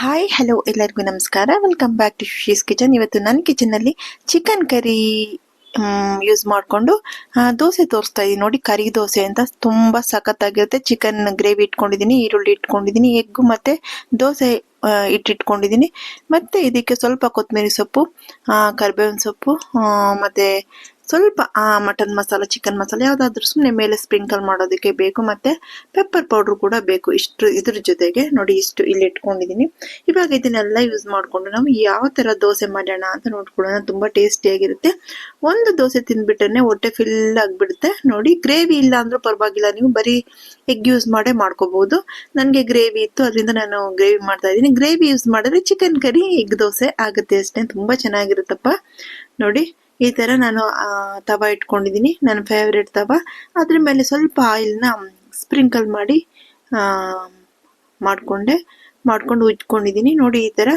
Hi hello ಎಲ್ಲರಿಗೂ ನಮಸ್ಕಾರ. Welcome back to Shushi's kitchen. ಇವತ್ತು ನನ್ನ ಕಿಚನ್ನಲ್ಲಿ ಚಿಕನ್ ಕರಿ ಯೂಸ್ ಮಾಡಿಕೊಂಡು ದೋಸೆ ತೋರಿಸ್ತಾ ಇದ್ದೀನಿ. ನೋಡಿ, ಕರಿ ದೋಸೆ ಅಂತ ತುಂಬ ಸಖತ್ತಾಗಿರುತ್ತೆ. ಚಿಕನ್ ಗ್ರೇವಿ ಇಟ್ಕೊಂಡಿದ್ದೀನಿ, ಈರುಳ್ಳಿ ಇಟ್ಕೊಂಡಿದ್ದೀನಿ, ಎಗ್ಗು ಮತ್ತು ದೋಸೆ ಇಟ್ಟಿಟ್ಕೊಂಡಿದ್ದೀನಿ. ಮತ್ತು ಇದಕ್ಕೆ ಸ್ವಲ್ಪ ಕೊತ್ತಂಬರಿ ಸೊಪ್ಪು, ಕರಿಬೇವಿನ ಸೊಪ್ಪು, ಮತ್ತು ಸ್ವಲ್ಪ ಮಟನ್ ಮಸಾಲ, ಚಿಕನ್ ಮಸಾಲ ಯಾವುದಾದ್ರೂ ಸುಮ್ಮನೆ ಮೇಲೆ ಸ್ಪ್ರಿಂಕಲ್ ಮಾಡೋದಕ್ಕೆ ಬೇಕು. ಮತ್ತು ಪೆಪ್ಪರ್ ಪೌಡ್ರು ಕೂಡ ಬೇಕು. ಇಷ್ಟು ಇದ್ರ ಜೊತೆಗೆ ನೋಡಿ, ಇಷ್ಟು ಇಲ್ಲಿ ಇಟ್ಕೊಂಡಿದ್ದೀನಿ. ಇವಾಗ ಇದನ್ನೆಲ್ಲ ಯೂಸ್ ಮಾಡಿಕೊಂಡು ನಾವು ಯಾವ ಥರ ದೋಸೆ ಮಾಡೋಣ ಅಂತ ನೋಡ್ಕೊಳ್ಳೋಣ. ತುಂಬ ಟೇಸ್ಟಿಯಾಗಿರುತ್ತೆ. ಒಂದು ದೋಸೆ ತಿಂದ್ಬಿಟ್ರೆ ಹೊಟ್ಟೆ ಫಿಲ್ ಆಗಿಬಿಡುತ್ತೆ. ನೋಡಿ, ಗ್ರೇವಿ ಇಲ್ಲ ಅಂದ್ರೂ ಪರವಾಗಿಲ್ಲ, ನೀವು ಬರೀ ಎಗ್ ಯೂಸ್ ಮಾಡೇ ಮಾಡ್ಕೋಬಹುದು. ನನಗೆ ಗ್ರೇವಿ ಇತ್ತು, ಅದರಿಂದ ನಾನು ಗ್ರೇವಿ ಮಾಡ್ತಾ ಇದ್ದೀನಿ. ಗ್ರೇವಿ ಯೂಸ್ ಮಾಡಿದ್ರೆ ಚಿಕನ್ ಕರಿ ಎಗ್ ದೋಸೆ ಆಗುತ್ತೆ ಅಷ್ಟೇ. ತುಂಬ ಚೆನ್ನಾಗಿರುತ್ತಪ್ಪ. ನೋಡಿ, ಈ ಥರ ನಾನು ತವ ಇಟ್ಕೊಂಡಿದ್ದೀನಿ, ನನ್ನ ಫೇವ್ರೆಟ್ ತವ. ಅದ್ರ ಮೇಲೆ ಸ್ವಲ್ಪ ಆಯಿಲ್ನ ಸ್ಪ್ರಿಂಕಲ್ ಮಾಡಿ ಮಾಡ್ಕೊಂಡು ಉಜ್ಕೊಂಡಿದ್ದೀನಿ. ನೋಡಿ, ಈ ಥರ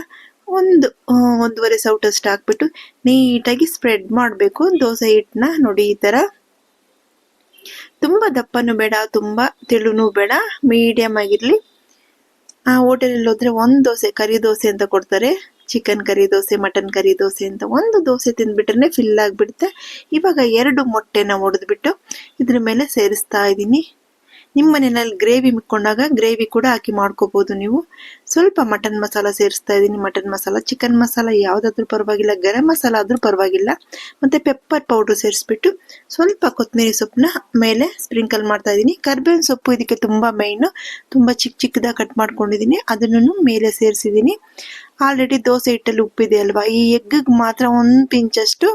ಒಂದೂವರೆ ಸೌಟಷ್ಟು ಹಾಕ್ಬಿಟ್ಟು ನೀಟಾಗಿ ಸ್ಪ್ರೆಡ್ ಮಾಡಬೇಕು ದೋಸೆ ಹಿಟ್ಟನ್ನ. ನೋಡಿ, ಈ ಥರ ತುಂಬ ದಪ್ಪನೂ ಬೇಡ, ತುಂಬ ತೆಳುನೂ ಬೇಡ, ಮೀಡಿಯಮ್ ಆಗಿರಲಿ. ಹೋಟೆಲಲ್ಲಿ ಹೋದ್ರೆ ಒಂದು ದೋಸೆ ಕರಿ ದೋಸೆ ಅಂತ ಕೊಡ್ತಾರೆ, chicken curry dosa, mutton curry dosa ಅಂತ. ಒಂದು ದೋಸೆ ತಿಂದ್ಬಿಟ್ರೆ ಫಿಲ್ ಆಗಿಬಿಡುತ್ತೆ. ಇವಾಗ 2 ಮೊಟ್ಟೆನ ಒಡೆದ್ಬಿಟ್ಟು ಇದ್ರ ಮೇಲೆ ಸೇರಿಸ್ತಾ ಇದ್ದೀನಿ. ನಿಮ್ಮ ಮನೆಯಲ್ಲಿ ಗ್ರೇವಿ ಮಿಕ್ಕೊಂಡಾಗ ಗ್ರೇವಿ ಕೂಡ ಹಾಕಿ ಮಾಡ್ಕೋಬಹುದು ನೀವು. ಸ್ವಲ್ಪ ಮಟನ್ ಮಸಾಲ ಸೇರಿಸ್ತಾ ಇದ್ದೀನಿ. ಮಟನ್ ಮಸಾಲ, ಚಿಕನ್ ಮಸಾಲ ಯಾವುದಾದ್ರೂ ಪರವಾಗಿಲ್ಲ, ಗರಂ ಮಸಾಲ ಆದ್ರೂ ಪರವಾಗಿಲ್ಲ. ಮತ್ತೆ ಪೆಪ್ಪರ್ ಪೌಡ್ರ್ ಸೇರಿಸ್ಬಿಟ್ಟು ಸ್ವಲ್ಪ ಕೊತ್ತಂಬರಿ ಸೊಪ್ಪನ್ನ ಮೇಲೆ ಸ್ಪ್ರಿಂಕಲ್ ಮಾಡ್ತಾ ಇದ್ದೀನಿ. ಕರಿಬೇವಿನ ಸೊಪ್ಪು ಇದಕ್ಕೆ ತುಂಬ ಮೈನು. ತುಂಬ ಚಿಕ್ಕದಾಗಿ ಕಟ್ ಮಾಡ್ಕೊಂಡಿದ್ದೀನಿ, ಅದನ್ನು ಮೇಲೆ ಸೇರಿಸಿದ್ದೀನಿ. ಆಲ್ರೆಡಿ ದೋಸೆ ಹಿಟ್ಟಲ್ಲಿ ಉಪ್ಪಿದೆ ಅಲ್ವಾ. ಈ ಎಗ್ಗಿಗೆ ಮಾತ್ರ ಒಂದು ಪಿಂಚಷ್ಟು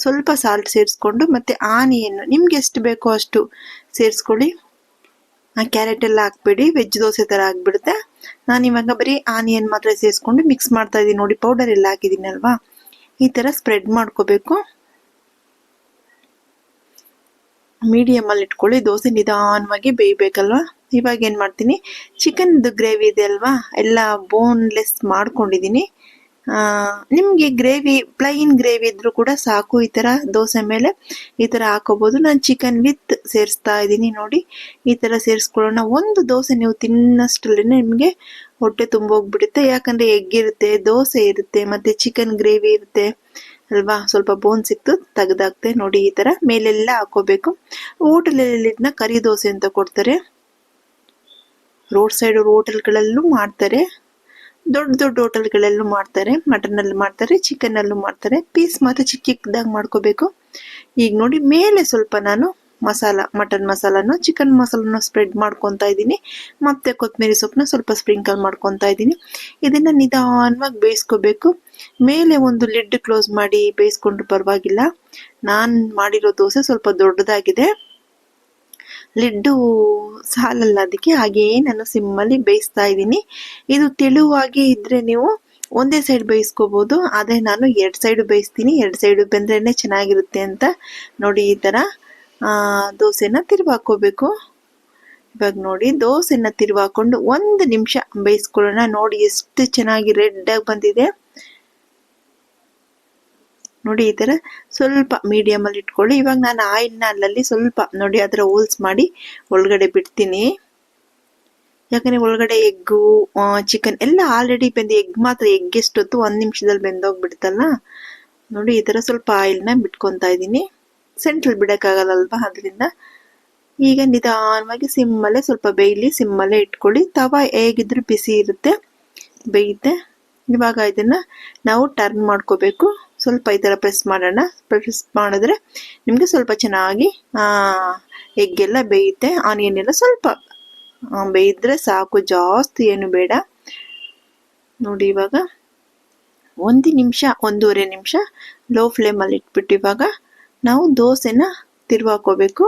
ಸ್ವಲ್ಪ ಸಾಲ್ಟ್ ಸೇರಿಸ್ಕೊಂಡು, ಮತ್ತೆ ಆನಿಯನ್ ನಿಮ್ಗೆ ಎಷ್ಟು ಬೇಕೋ ಅಷ್ಟು ಸೇರಿಸ್ಕೊಳ್ಳಿ. ಕ್ಯಾರೆಟ್ ಎಲ್ಲ ಹಾಕ್ಬೇಡಿ, ವೆಜ್ ದೋಸೆ ಥರ ಆಗಿಬಿಡುತ್ತೆ. ನಾನು ಇವಾಗ ಬರೀ ಆನಿಯನ್ ಮಾತ್ರ ಸೇರಿಸ್ಕೊಂಡು ಮಿಕ್ಸ್ ಮಾಡ್ತಾ ಇದ್ದೀನಿ. ನೋಡಿ, ಪೌಡರ್ ಎಲ್ಲ ಹಾಕಿದ್ದೀನಿ ಅಲ್ವಾ. ಈ ಥರ ಸ್ಪ್ರೆಡ್ ಮಾಡ್ಕೋಬೇಕು. ಮೀಡಿಯಮಲ್ಲಿ ಇಟ್ಕೊಳ್ಳಿ, ದೋಸೆ ನಿಧಾನವಾಗಿ ಬೇಯಬೇಕಲ್ವಾ. ಇವಾಗ ಏನು ಮಾಡ್ತೀನಿ, ಚಿಕನ್ದು ಗ್ರೇವಿ ಇದೆ ಅಲ್ವಾ, ಎಲ್ಲ ಬೋನ್ಲೆಸ್ ಮಾಡ್ಕೊಂಡಿದ್ದೀನಿ. ನಿಮಗೆ ಗ್ರೇವಿ ಪ್ಲೈನ್ ಗ್ರೇವಿ ಇದ್ರೂ ಕೂಡ ಸಾಕು. ಈ ಥರ ದೋಸೆ ಮೇಲೆ ಈ ಥರ ಹಾಕೋಬೋದು. ನಾನು ಚಿಕನ್ ವಿತ್ ಸೇರಿಸ್ತಾ ಇದ್ದೀನಿ. ನೋಡಿ, ಈ ಥರ ಸೇರಿಸ್ಕೊಳ್ಳೋಣ. ಒಂದು ದೋಸೆ ನೀವು ತಿನ್ನಷ್ಟರಲ್ಲೇ ನಿಮಗೆ ಹೊಟ್ಟೆ ತುಂಬೋಗ್ಬಿಡುತ್ತೆ. ಯಾಕಂದರೆ ಎಗ್ ಇರುತ್ತೆ, ದೋಸೆ ಇರುತ್ತೆ, ಮತ್ತು ಚಿಕನ್ ಗ್ರೇವಿ ಇರುತ್ತೆ ಅಲ್ವಾ. ಸ್ವಲ್ಪ ಬೋನ್ ಸಿಕ್ತು ತೆಗ್ದಾಕ್ತೆ. ನೋಡಿ, ಈ ಥರ ಮೇಲೆಲ್ಲ ಹಾಕೋಬೇಕು. ಹೋಟೆಲಲ್ಲಿ ಇದನ್ನ ಕರಿ ದೋಸೆ ಅಂತ ಕೊಡ್ತಾರೆ. ರೋಡ್ ಸೈಡ್ ಹೋಟೆಲ್ಗಳಲ್ಲೂ ಮಾಡ್ತಾರೆ, ದೊಡ್ಡ ಹೋಟೆಲ್ಗಳಲ್ಲೂ ಮಾಡ್ತಾರೆ. ಮಟನಲ್ಲಿ ಮಾಡ್ತಾರೆ, ಚಿಕನ್ನಲ್ಲೂ ಮಾಡ್ತಾರೆ. ಪೀಸ್ ಮಾತ್ರ ಚಿಕ್ಕದಾಗಿ ಮಾಡ್ಕೋಬೇಕು. ಈಗ ನೋಡಿ, ಮೇಲೆ ಸ್ವಲ್ಪ ನಾನು ಮಟನ್ ಮಸಾಲಾನು ಚಿಕನ್ ಮಸಾಲಾನು ಸ್ಪ್ರೆಡ್ ಮಾಡ್ಕೊತಾ ಇದ್ದೀನಿ. ಮತ್ತೆ ಕೊತ್ತಂಬರಿ ಸೊಪ್ಪನ್ನ ಸ್ವಲ್ಪ ಸ್ಪ್ರಿಂಕಲ್ ಮಾಡ್ಕೊತಾ ಇದ್ದೀನಿ. ಇದನ್ನ ನಿಧಾನವಾಗಿ ಬೇಯಿಸ್ಕೋಬೇಕು. ಮೇಲೆ ಒಂದು ಲಿಡ್ ಕ್ಲೋಸ್ ಮಾಡಿ ಬೇಯಿಸ್ಕೊಂಡ್ರು ಪರವಾಗಿಲ್ಲ. ನಾನು ಮಾಡಿರೋ ದೋಸೆ ಸ್ವಲ್ಪ ದೊಡ್ಡದಾಗಿದೆ, ಲಿಡ್ಡು ಸಾಲಲ್ಲ ಅದಕ್ಕೆ, ಹಾಗೆಯೇ ನಾನು ಸಿಮ್ಮಲ್ಲಿ ಬೇಯಿಸ್ತಾ ಇದ್ದೀನಿ. ಇದು ತೆಳುವಾಗಿ ಇದ್ರೆ ನೀವು ಒಂದೇ ಸೈಡ್ ಬೇಯಿಸ್ಕೋಬಹುದು, ಆದರೆ ನಾನು 2 ಸೈಡು ಬೇಯಿಸ್ತೀನಿ. 2 ಸೈಡು ಬೆಂದ್ರೇ ಚೆನ್ನಾಗಿರುತ್ತೆ ಅಂತ. ನೋಡಿ, ಈ ಥರ ದೋಸೆನ ತಿರುವಾಕೋಬೇಕು. ಇವಾಗ ನೋಡಿ, ದೋಸೆನ ತಿರುವಾಕೊಂಡು 1 ನಿಮಿಷ ಬೇಯಿಸ್ಕೊಳ್ಳೋಣ. ನೋಡಿ, ಎಷ್ಟು ಚೆನ್ನಾಗಿ ರೆಡ್ ಆಗಿ ಬಂದಿದೆ. ನೋಡಿ, ಈ ಥರ ಸ್ವಲ್ಪ ಮೀಡಿಯಮಲ್ಲಿ ಇಟ್ಕೊಳ್ಳಿ. ಇವಾಗ ನಾನು ಆಯಿಲ್ನ ಅಲ್ಲಲ್ಲಿ ಸ್ವಲ್ಪ ನೋಡಿ ಅದರ ಹೋಲ್ಸ್ ಮಾಡಿ ಒಳಗಡೆ ಬಿಡ್ತೀನಿ. ಯಾಕಂದರೆ ಒಳಗಡೆ ಎಗ್ಗು ಚಿಕನ್ ಎಲ್ಲ ಆಲ್ರೆಡಿ ಎಗ್ ಮಾತ್ರ ಎಗ್ ಎಷ್ಟೊತ್ತು 1 ನಿಮಿಷದಲ್ಲಿ ಬೆಂದೋಗ್ಬಿಡ್ತಲ್ಲ. ನೋಡಿ, ಈ ಥರ ಸ್ವಲ್ಪ ಆಯಿಲ್ನ ಬಿಟ್ಕೊತಾ ಇದ್ದೀನಿ. ಸೆಂಟ್ರಲ್ಲಿ ಬಿಡೋಕ್ಕಾಗಲ್ಲಲ್ವ, ಅದರಿಂದ ಈಗ ನಿಧಾನವಾಗಿ ಸಿಮ್ಮಲ್ಲೇ ಸ್ವಲ್ಪ ಬೇಯಲಿ. ಸಿಮ್ಮಲ್ಲೇ ಇಟ್ಕೊಳ್ಳಿ. ತವ ಹೇಗಿದ್ರೂ ಬಿಸಿ ಇರುತ್ತೆ, ಬೇಯುತ್ತೆ. ಇವಾಗ ಇದನ್ನು ನಾವು ಟರ್ನ್ ಮಾಡ್ಕೋಬೇಕು. ಸ್ವಲ್ಪ ಈ ಥರ ಪ್ರೆಸ್ ಮಾಡೋಣ. ಪ್ರೆಸ್ ಮಾಡಿದ್ರೆ ನಿಮಗೆ ಸ್ವಲ್ಪ ಚೆನ್ನಾಗಿ ಎಗ್ಗೆಲ್ಲ ಬೇಯುತ್ತೆ. ಆನಿಯನ್ ಎಲ್ಲ ಸ್ವಲ್ಪ ಬೇಯಿದ್ರೆ ಸಾಕು, ಜಾಸ್ತಿ ಏನು ಬೇಡ. ನೋಡಿ, ಇವಾಗ 1 ನಿಮಿಷ 1.5 ನಿಮಿಷ ಲೋ ಫ್ಲೇಮಲ್ಲಿ ಇಟ್ಬಿಟ್ಟು ಇವಾಗ ನಾವು ದೋಸೆನ ತಿರುವಾಕೋಬೇಕು.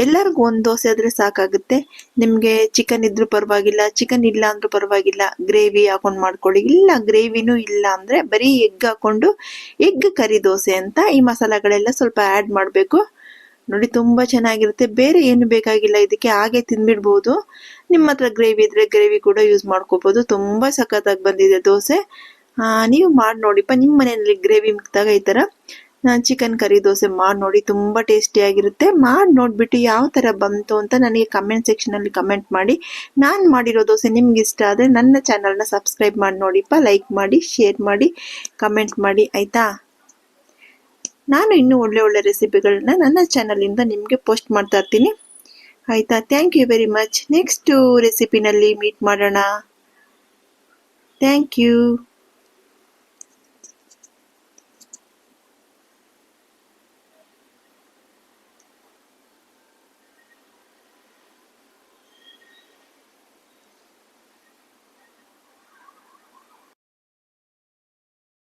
ಎಲ್ಲರಿಗೂ 1 ದೋಸೆ ಆದರೆ ಸಾಕಾಗುತ್ತೆ. ನಿಮಗೆ ಚಿಕನ್ ಇದ್ರೂ ಪರವಾಗಿಲ್ಲ, ಚಿಕನ್ ಇಲ್ಲ ಅಂದ್ರೂ ಪರವಾಗಿಲ್ಲ, ಗ್ರೇವಿ ಹಾಕೊಂಡು ಮಾಡ್ಕೊಳ್ಳಿ. ಇಲ್ಲ ಗ್ರೇವಿನೂ ಇಲ್ಲ ಅಂದರೆ ಬರೀ ಎಗ್ ಹಾಕೊಂಡು ಎಗ್ ಕರಿ ದೋಸೆ ಅಂತ ಈ ಮಸಾಲೆಗಳೆಲ್ಲ ಸ್ವಲ್ಪ ಆ್ಯಡ್ ಮಾಡಬೇಕು. ನೋಡಿ, ತುಂಬ ಚೆನ್ನಾಗಿರುತ್ತೆ. ಬೇರೆ ಏನು ಬೇಕಾಗಿಲ್ಲ ಇದಕ್ಕೆ, ಹಾಗೆ ತಿಂದ್ಬಿಡ್ಬೋದು. ನಿಮ್ಮ ಹತ್ರ ಗ್ರೇವಿ ಇದ್ರೆ ಗ್ರೇವಿ ಕೂಡ ಯೂಸ್ ಮಾಡ್ಕೋಬೋದು. ತುಂಬ ಸಖತ್ತಾಗಿ ಬಂದಿದೆ ದೋಸೆ. ನೀವು ಮಾಡಿ ನೋಡಿಪ್ಪ. ನಿಮ್ಮ ಮನೆಯಲ್ಲಿ ಗ್ರೇವಿ ಮಿಕ್ಕಿದಾಗ ಈ ಥರ ಚಿಕನ್ ಕರಿ ದೋಸೆ ಮಾಡಿ ನೋಡಿ, ತುಂಬ ಟೇಸ್ಟಿಯಾಗಿರುತ್ತೆ. ಮಾಡಿ ನೋಡಿಬಿಟ್ಟು ಯಾವ ಥರ ಬಂತು ಅಂತ ನನಗೆ ಕಮೆಂಟ್ ಸೆಕ್ಷನಲ್ಲಿ ಕಮೆಂಟ್ ಮಾಡಿ. ನಾನು ಮಾಡಿರೋ ದೋಸೆ ನಿಮ್ಗೆ ಇಷ್ಟ ಆದರೆ ನನ್ನ ಚಾನಲ್ನ ಸಬ್ಸ್ಕ್ರೈಬ್ ಮಾಡಿ ನೋಡಿಪ್ಪ, ಲೈಕ್ ಮಾಡಿ, ಶೇರ್ ಮಾಡಿ, ಕಮೆಂಟ್ ಮಾಡಿ ಆಯಿತಾ. ನಾನು ಇನ್ನೂ ಒಳ್ಳೆ ರೆಸಿಪಿಗಳನ್ನ ನನ್ನ ಚಾನಲಿಂದ ನಿಮಗೆ ಪೋಸ್ಟ್ ಮಾಡ್ತಾ ಇರ್ತೀನಿ ಆಯಿತಾ. Thank you very much. Next ರೆಸಿಪಿನಲ್ಲಿ ಮೀಟ್ ಮಾಡೋಣ. Thank you.